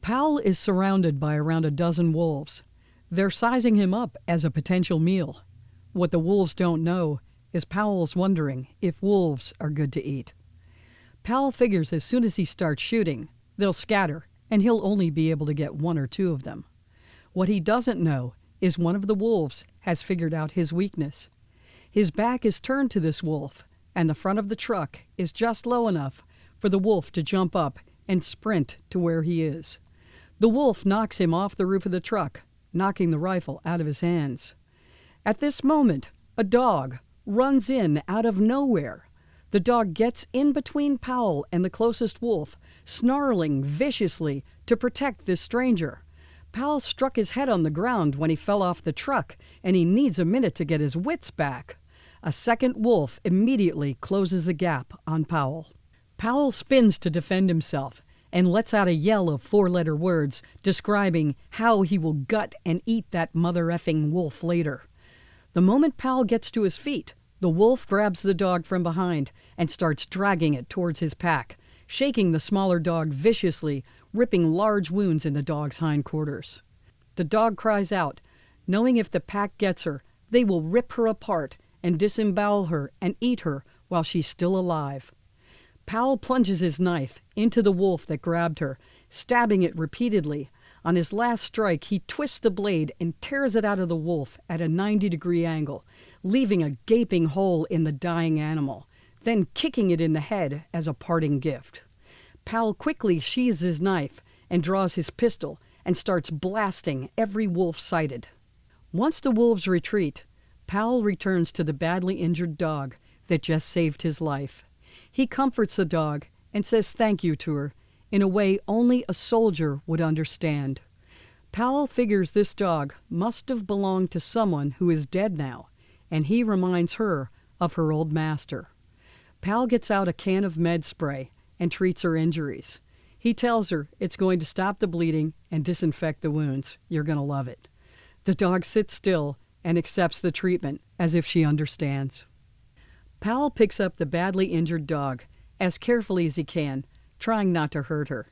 Powell is surrounded by around a dozen wolves. They're sizing him up as a potential meal. What the wolves don't know is Powell's wondering if wolves are good to eat. Powell figures as soon as he starts shooting, they'll scatter and he'll only be able to get one or two of them. What he doesn't know is one of the wolves has figured out his weakness. His back is turned to this wolf, and the front of the truck is just low enough for the wolf to jump up and sprint to where he is. The wolf knocks him off the roof of the truck, knocking the rifle out of his hands. At this moment, a dog runs in out of nowhere. The dog gets in between Powell and the closest wolf, snarling viciously to protect this stranger. Powell struck his head on the ground when he fell off the truck, and he needs a minute to get his wits back. A second wolf immediately closes the gap on Powell. Powell spins to defend himself and lets out a yell of four-letter words describing how he will gut and eat that mother-effing wolf later. The moment Powell gets to his feet, the wolf grabs the dog from behind and starts dragging it towards his pack, shaking the smaller dog viciously, ripping large wounds in the dog's hindquarters. The dog cries out, knowing if the pack gets her, they will rip her apart and disembowel her and eat her while she's still alive. Powell plunges his knife into the wolf that grabbed her, stabbing it repeatedly. On his last strike, he twists the blade and tears it out of the wolf at a 90-degree angle, leaving a gaping hole in the dying animal, then kicking it in the head as a parting gift. Powell quickly sheathes his knife and draws his pistol and starts blasting every wolf sighted. Once the wolves retreat, Powell returns to the badly injured dog that just saved his life. He comforts the dog and says thank you to her in a way only a soldier would understand. Powell figures this dog must have belonged to someone who is dead now, and he reminds her of her old master. Powell gets out a can of med spray and treats her injuries. He tells her it's going to stop the bleeding and disinfect the wounds. You're going to love it. The dog sits still and accepts the treatment as if she understands. Powell picks up the badly injured dog as carefully as he can, trying not to hurt her.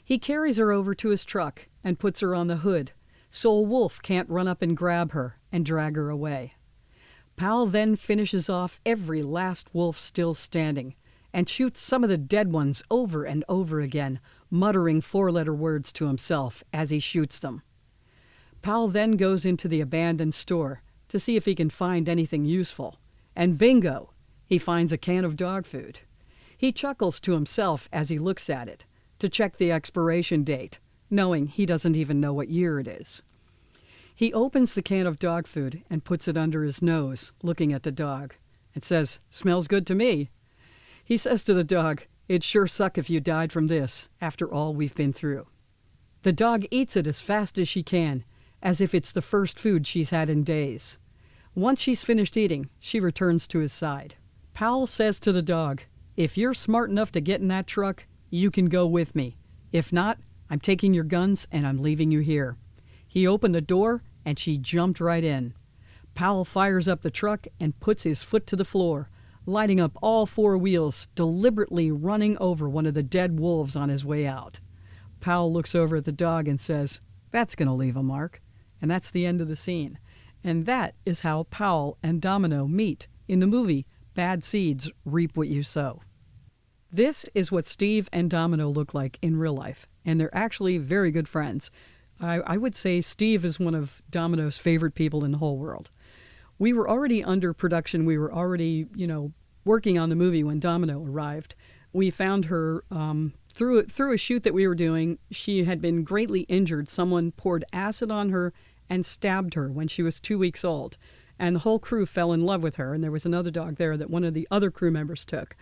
He carries her over to his truck and puts her on the hood so a wolf can't run up and grab her and drag her away. Powell then finishes off every last wolf still standing and shoots some of the dead ones over and over again, muttering four-letter words to himself as he shoots them. Powell then goes into the abandoned store to see if he can find anything useful, and bingo, he finds a can of dog food. He chuckles to himself as he looks at it to check the expiration date, knowing he doesn't even know what year it is. He opens the can of dog food and puts it under his nose, looking at the dog, and says, "Smells good to me." He says to the dog, "It'd sure suck if you died from this, after all we've been through." The dog eats it as fast as she can, as if it's the first food she's had in days. Once she's finished eating, she returns to his side. Powell says to the dog, "If you're smart enough to get in that truck, you can go with me. If not, I'm taking your guns and I'm leaving you here." He opened the door and she jumped right in. Powell fires up the truck and puts his foot to the floor, lighting up all four wheels, deliberately running over one of the dead wolves on his way out. Powell looks over at the dog and says, "That's going to leave a mark." And that's the end of the scene. And that is how Powell and Domino meet in the movie Bad Seeds Reap What You Sow. This is what Steve and Domino look like in real life, and they're actually very good friends. I would say Steve is one of Domino's favorite people in the whole world. We were already under production. We were already, working on the movie when Domino arrived. We found her through a shoot that we were doing. She had been greatly injured. Someone poured acid on her and stabbed her when she was 2 weeks old. And the whole crew fell in love with her. And there was another dog there that one of the other crew members took.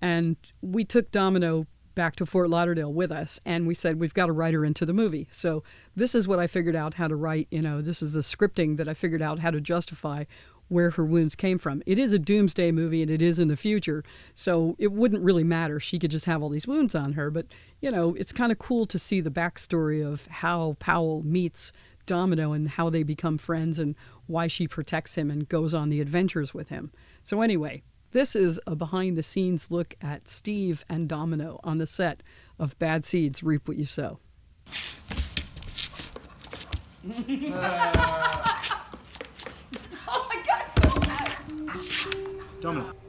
And we took Domino back to Fort Lauderdale with us, and we said, we've got to write her into the movie. So this is what I figured out how to write. This is the scripting that I figured out how to justify where her wounds came from. It is a Doomsday movie, and it is in the future, so it wouldn't really matter. She could just have all these wounds on her. But, it's kind of cool to see the backstory of how Powell meets Domino and how they become friends and why she protects him and goes on the adventures with him. So anyway, this is a behind-the-scenes look at Steve and Domino on the set of Bad Seeds Reap What You Sow. Domino.